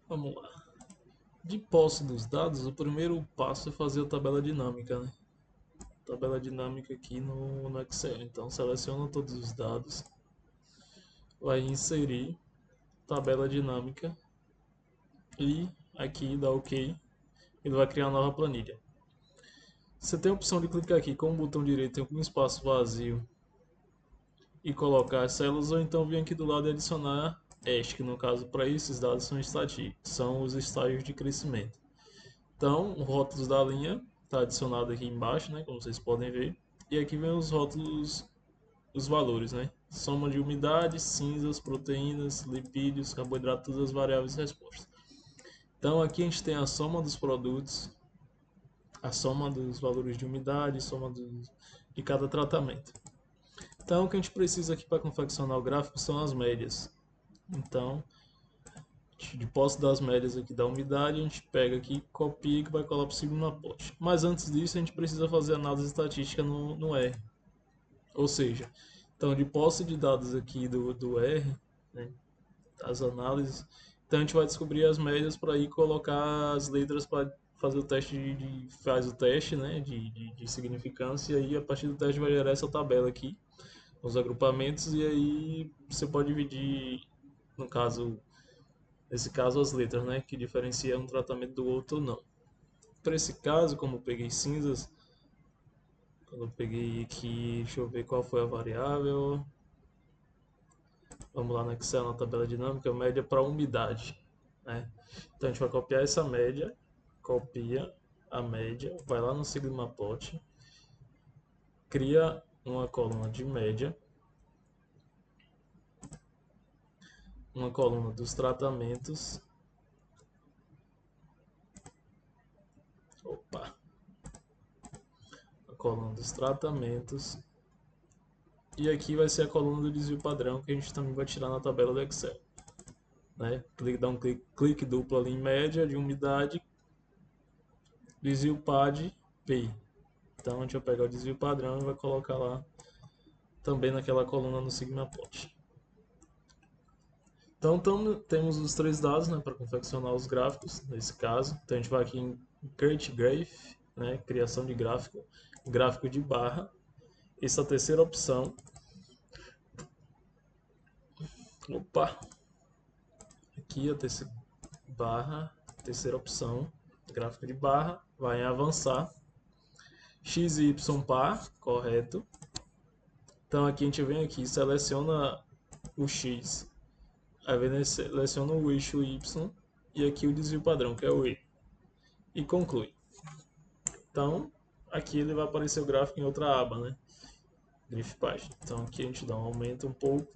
Vamos lá. De posse dos dados, o primeiro passo é fazer a tabela dinâmica, né? Tabela dinâmica aqui no Excel. Então seleciona todos os dados, vai inserir tabela dinâmica e aqui dá OK. Ele vai criar uma nova planilha. Você tem a opção de clicar aqui com o botão direito em um espaço vazio e colocar as células, ou então vir aqui do lado e adicionar hash, que no caso para esses dados são os estágios de crescimento. Então, o rótulos da linha está adicionado aqui embaixo, né, como vocês podem ver. E aqui vem os rótulos, os valores, né? Soma de umidade, cinzas, proteínas, lipídios, carboidratos, todas as variáveis de resposta. Então, aqui a gente tem a soma dos produtos, a soma dos valores de umidade, de cada tratamento. Então, o que a gente precisa aqui para confeccionar o gráfico são as médias. Então, de posse das médias aqui da umidade, a gente pega aqui, copia e vai colar para o segundo pote. Mas antes disso, a gente precisa fazer análise estatística no R. Ou seja, então de posse de dados aqui do R, né, as análises, então a gente vai descobrir as médias para ir colocar as letras para fazer o teste faz o teste, né, de significância, e aí a partir do teste vai gerar essa tabela aqui, os agrupamentos, e aí você pode dividir, no caso, nesse caso as letras, né, que diferencia um tratamento do outro ou não. Para esse caso, como eu peguei cinzas, quando eu peguei aqui, deixa eu ver qual foi a variável. Vamos lá no Excel, na tabela dinâmica, média para umidade, né? Então a gente vai copiar essa média, copia a média, vai lá no Sigma Plot, cria uma coluna de média, uma coluna dos tratamentos, opa, a coluna dos tratamentos, e aqui vai ser a coluna do desvio padrão que a gente também vai tirar na tabela do Excel, né? Dá um clique duplo ali em média de umidade, desvio pad P. Então a gente vai pegar o desvio padrão e vai colocar lá também naquela coluna no SigmaPlot. Então temos os três dados, né, para confeccionar os gráficos, nesse caso. Então a gente vai aqui em Create Graph, né, criação de gráfico, gráfico de barra. Essa terceira opção. Opa! Aqui a terceira barra, terceira opção, gráfico de barra, vai em avançar. X e Y par, correto. Então aqui a gente vem aqui, seleciona o X. Aí vem seleciona o eixo Y e aqui o desvio padrão, que é o E. E conclui. Então, aqui ele vai aparecer o gráfico em outra aba, né? Grid página. Então aqui a gente dá um aumento um pouco.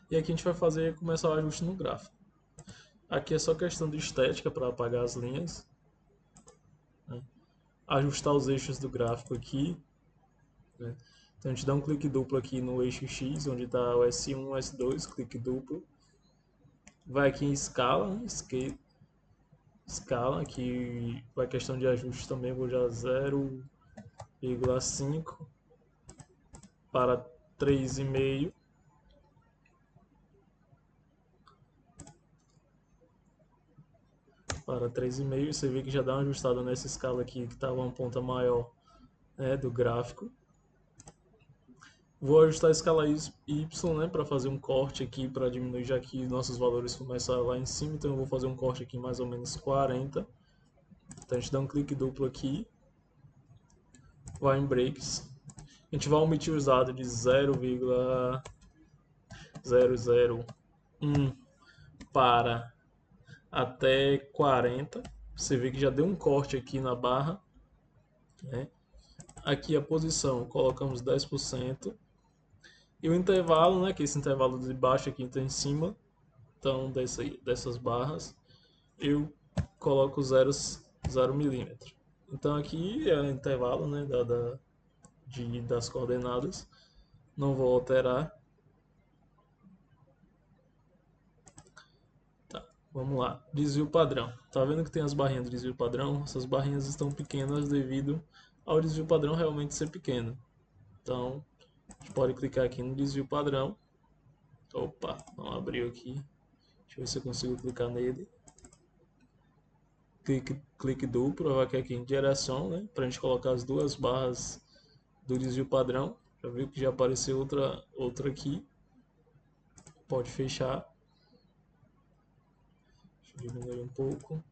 E aqui a gente vai começar o ajuste no gráfico. Aqui é só questão de estética para apagar as linhas. Né? Ajustar os eixos do gráfico aqui. Né? Então a gente dá um clique duplo aqui no eixo X, onde está o S1 e S2, clique duplo. Vai aqui em escala, né? Escala, que vai questão de ajuste também, vou já 0,5 para 3,5. Para 3,5, você vê que já dá uma ajustada nessa escala aqui, que estava uma ponta maior, né, do gráfico. Vou ajustar a escala Y, né, para fazer um corte aqui, para diminuir, já que nossos valores começam lá em cima, então eu vou fazer um corte aqui mais ou menos 40. Então a gente dá um clique duplo aqui, vai em Breaks. A gente vai omitir os dados de 0,001 para até 40. Você vê que já deu um corte aqui na barra, né? Aqui a posição, colocamos 10%. E o intervalo, né, que esse intervalo de baixo aqui está em cima, então dessas barras, eu coloco 0 milímetro. Então aqui é o intervalo, né, das coordenadas, não vou alterar. Tá, vamos lá, desvio padrão. Tá vendo que tem as barrinhas de desvio padrão? Essas barrinhas estão pequenas devido ao desvio padrão realmente ser pequeno. Então, a gente pode clicar aqui no desvio padrão. Opa, não abriu aqui. Deixa eu ver se eu consigo clicar nele. Clique duplo, vai aqui em direção, né? Para a gente colocar as duas barras do desvio padrão. Já viu que já apareceu outra aqui. Pode fechar. Deixa eu diminuir um pouco.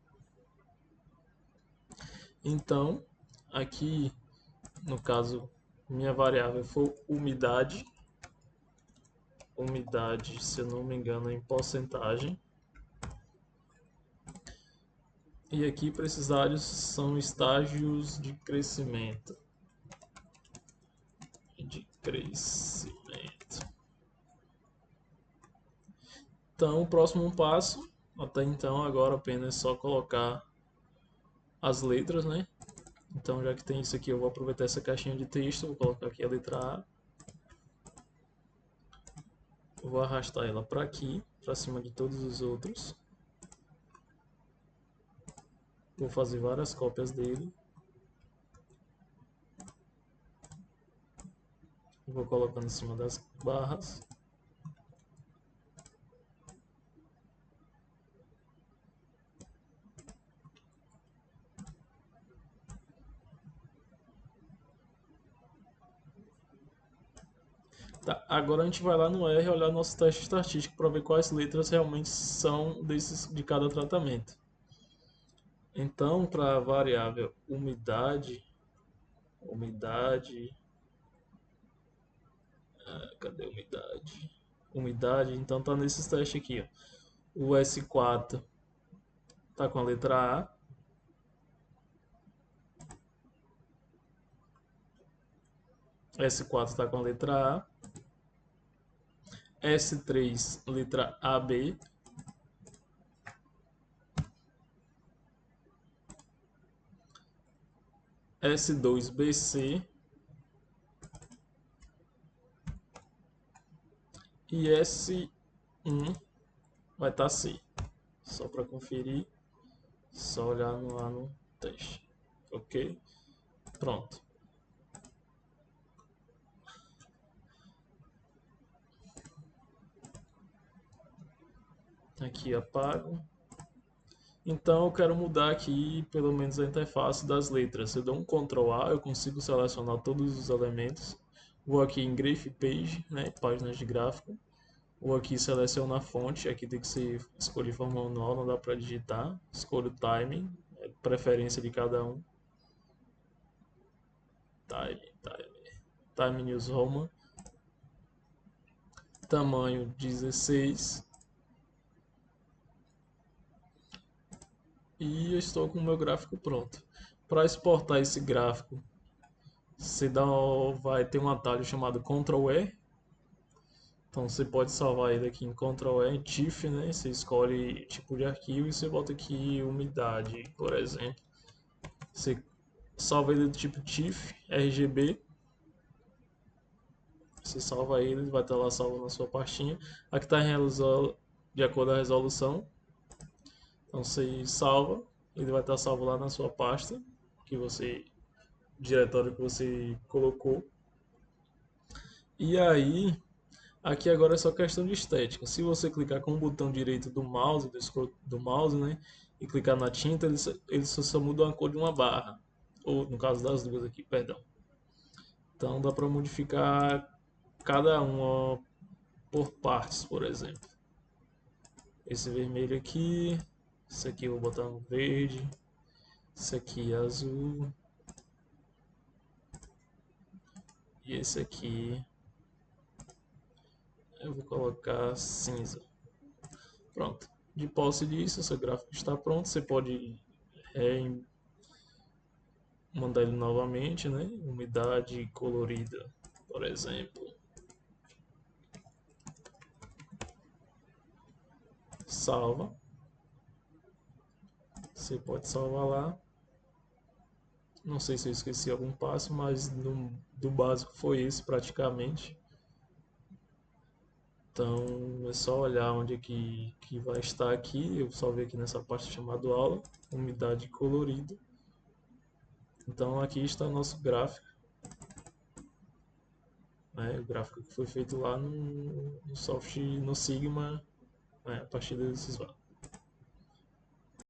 Então, aqui no caso, minha variável for umidade. Umidade, se eu não me engano, é em porcentagem. E aqui para esses áreas são estágios de crescimento. Então, o próximo passo, até então, agora apenas só colocar as letras, né? Então, já que tem isso aqui, eu vou aproveitar essa caixinha de texto, vou colocar aqui a letra A. Vou arrastar ela para aqui, para cima de todos os outros. Vou fazer várias cópias dele. Vou colocando em cima das barras. Tá, agora a gente vai lá no R olhar nosso teste estatístico para ver quais letras realmente são de cada tratamento. Então, para a variável umidade, cadê umidade? Umidade, então tá nesses testes aqui, ó. O S4 tá com a letra A. S4 está com a letra A. S3, letra AB. S2BC e S1 vai estar C. Só para conferir, só olhar lá no teste. Ok? Pronto. Aqui apago. Então eu quero mudar aqui pelo menos a interface das letras. Eu dou um Ctrl A, eu consigo selecionar todos os elementos. Vou aqui em Graph Page, né, páginas de gráfico. Vou aqui selecionar a fonte, aqui tem que ser escolher forma manual, não dá para digitar. Escolho o timing, preferência de cada um. Time News Roman. Tamanho 16. E eu estou com o meu gráfico pronto. Para exportar esse gráfico, você vai ter um atalho chamado Ctrl E. Então você pode salvar ele aqui em Ctrl E, em TIFF, né? Você escolhe tipo de arquivo e você bota aqui umidade, por exemplo. Você salva ele do tipo TIFF, RGB. Você salva ele vai estar lá salvo na sua pastinha. Aqui está de acordo com a resolução. Então você salva, ele vai estar salvo lá na sua pasta, diretório que você colocou. E aí, aqui agora é só questão de estética. Se você clicar com o botão direito do mouse, do mouse, né, e clicar na tinta, ele só muda a cor de uma barra, ou no caso das duas aqui, perdão. Então dá para modificar cada uma por partes, por exemplo. Esse vermelho aqui, esse aqui eu vou botar no verde, esse aqui é azul e esse aqui eu vou colocar cinza. Pronto. De posse disso, seu gráfico está pronto. Você pode mandar ele novamente, né? Umidade colorida, por exemplo. Salva. Você pode salvar lá. Não sei se eu esqueci algum passo, mas do básico foi esse praticamente. Então é só olhar onde é que vai estar aqui. Eu salvei aqui nessa parte chamada aula, umidade colorida. Então aqui está o nosso gráfico, né? O gráfico que foi feito lá no Sigma a partir desses dados.